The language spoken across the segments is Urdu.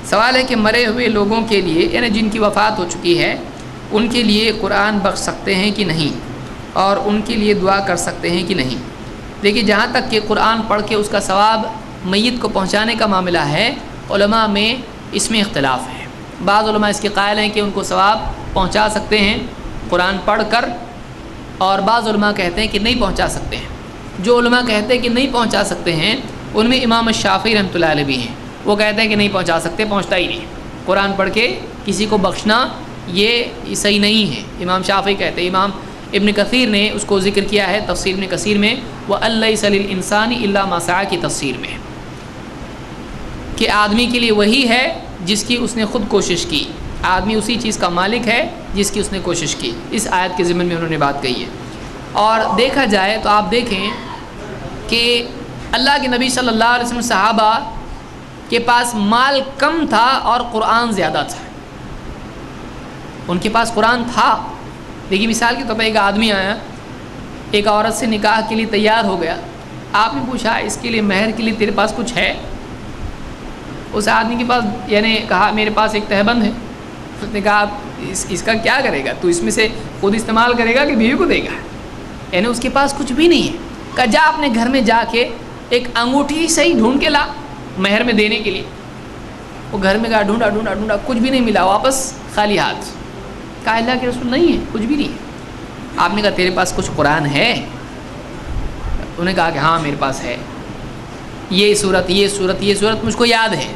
سوال ہے کہ مرے ہوئے لوگوں کے لیے یعنی جن کی وفات ہو چکی ہے ان کے لیے قرآن بخش سکتے ہیں کہ نہیں، اور ان کے لیے دعا کر سکتے ہیں کہ نہیں؟ دیکھیے، جہاں تک کہ قرآن پڑھ کے اس کا ثواب میت کو پہنچانے کا معاملہ ہے، علماء میں اس میں اختلاف ہے۔ بعض علماء اس کے قائل ہیں کہ ان کو ثواب پہنچا سکتے ہیں قرآن پڑھ کر، اور بعض علماء کہتے ہیں کہ نہیں پہنچا سکتے ہیں۔ جو علماء کہتے ہیں کہ نہیں پہنچا سکتے ہیں ان میں امام شافعی رحمۃ اللہ علیہ بھی ہیں، وہ کہتے ہیں کہ نہیں پہنچا سکتے، پہنچتا ہی نہیں، قرآن پڑھ کے کسی کو بخشنا یہ صحیح نہیں ہے، امام شافعی کہتے ہیں۔ امام ابن کثیر نے اس کو ذکر کیا ہے تفسیر ابن کثیر میں، وَأَلَّيْسَ لِلْإِنسَانِ إِلَّا مَا سَعَىٰ کی تفسیر میں، کہ آدمی کے لیے وہی ہے جس کی اس نے خود کوشش کی، آدمی اسی چیز کا مالک ہے جس کی اس نے کوشش کی۔ اس آیت کے ضمن میں انہوں نے بات کہی ہے۔ اور دیکھا جائے تو آپ دیکھیں کہ اللہ کے نبی صلی اللہ علیہ وسلم صحابہ کے پاس مال کم تھا اور قرآن زیادہ تھا، ان کے پاس قرآن تھا۔ دیکھیے مثال کے طور پر ایک آدمی آیا، ایک عورت سے نکاح کے لیے تیار ہو گیا، آپ نے پوچھا اس کے لیے مہر کے لیے تیرے پاس کچھ ہے؟ اس آدمی کے پاس یعنی کہا میرے پاس ایک تہبند ہے۔ اس نے کہا اس کا کیا کرے گا تو؟ اس میں سے خود استعمال کرے گا کہ بیوی کو دے گا؟ یعنی اس کے پاس کچھ بھی نہیں ہے۔ کہا جا اپنے گھر میں جا کے ایک انگوٹھی صحیح ڈھونڈ کے لا مہر میں دینے کے لیے۔ وہ گھر میں گیا، ڈھونڈا ڈھونڈا ڈھونڈا، کچھ بھی نہیں ملا، واپس خالی ہاتھ۔ کہا اللہ کے رسول نہیں ہے، کچھ بھی نہیں ہے۔ آپ نے کہا تیرے پاس کچھ قرآن ہے؟ انہوں نے کہا کہ ہاں میرے پاس ہے، یہ صورت یہ صورت یہ صورت مجھ کو یاد ہے۔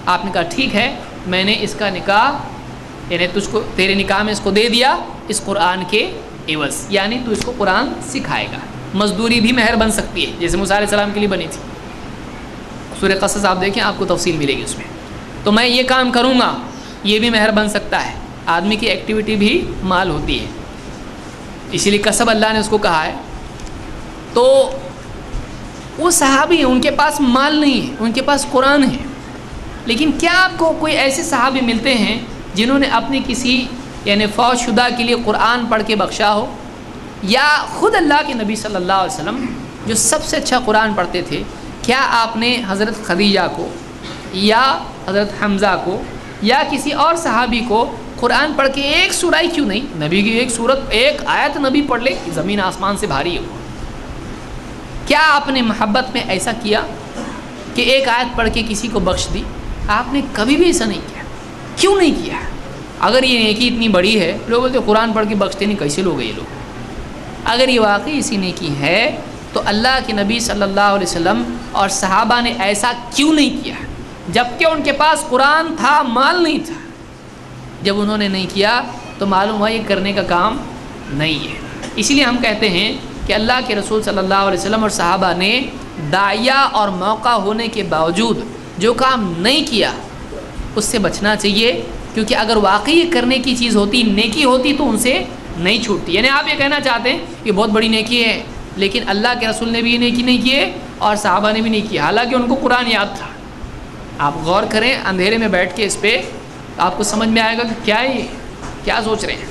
آپ نے کہا ٹھیک ہے، میں نے اس کا نکاح یعنی تجھ کو تیرے نکاح میں اس کو دے دیا اس قرآن کے عوض، یعنی تو اس کو قرآن سکھائے گا۔ مزدوری بھی مہر بن سکتی ہے، جیسے موسیٰ علیہ السلام کے لیے بنی تھی۔ سورہ قصص آپ دیکھیں، آپ کو تفصیل ملے گی اس میں۔ تو میں یہ کام کروں گا، یہ بھی مہر بن سکتا ہے۔ آدمی کی ایکٹیویٹی بھی مال ہوتی ہے، اسی لیے کسب اللہ نے اس کو کہا ہے۔ تو وہ صحابی ہیں، ان کے پاس مال نہیں ہے، ان کے پاس قرآن ہے۔ لیکن کیا آپ کو کوئی ایسے صحابی ملتے ہیں جنہوں نے اپنی کسی یعنی فوت شدہ کے لیے قرآن پڑھ کے بخشا ہو؟ یا خود اللہ کے نبی صلی اللہ علیہ وسلم جو سب سے اچھا قرآن پڑھتے تھے، کیا آپ نے حضرت خدیجہ کو یا حضرت حمزہ کو یا کسی اور صحابی کو قرآن پڑھ کے ایک سورہ کیوں نہیں، نبی کی ایک سورت ایک آیت نبی پڑھ لے، زمین آسمان سے بھاری ہو؟ کیا آپ نے محبت میں ایسا کیا کہ ایک آیت پڑھ کے کسی کو بخش دی؟ آپ نے کبھی بھی ایسا نہیں کیا۔ کیوں نہیں کیا؟ اگر یہ نیکی اتنی بڑی ہے، لوگ بولتے قرآن پڑھ کے بخشتے نہیں، کیسے لوگ ہیں یہ لوگ؟ اگر یہ واقعی اسی نیکی ہے تو اللہ کے نبی صلی اللہ علیہ وسلم اور صحابہ نے ایسا کیوں نہیں کیا؟ جبکہ ان کے پاس قرآن تھا، مال نہیں تھا۔ جب انہوں نے نہیں کیا تو معلوم ہوا یہ کرنے کا کام نہیں ہے۔ اسی لیے ہم کہتے ہیں کہ اللہ کے رسول صلی اللہ علیہ وسلم اور صحابہ نے داعیہ اور موقع ہونے کے باوجود جو کام نہیں کیا اس سے بچنا چاہیے، کیونکہ اگر واقعی یہ کرنے کی چیز ہوتی، نیکی ہوتی، تو ان سے نہیں چھوٹتی۔ یعنی آپ یہ کہنا چاہتے ہیں کہ بہت بڑی نیکی ہے، لیکن اللہ کے رسول نے بھی یہ نیکی نہیں کیے اور صحابہ نے بھی نہیں کیا، حالانکہ ان کو قرآن یاد تھا۔ آپ غور کریں اندھیرے میں بیٹھ کے اس پہ، آپ کو سمجھ میں آئے گا کہ کیا ہے یہ، کیا سوچ رہے ہیں۔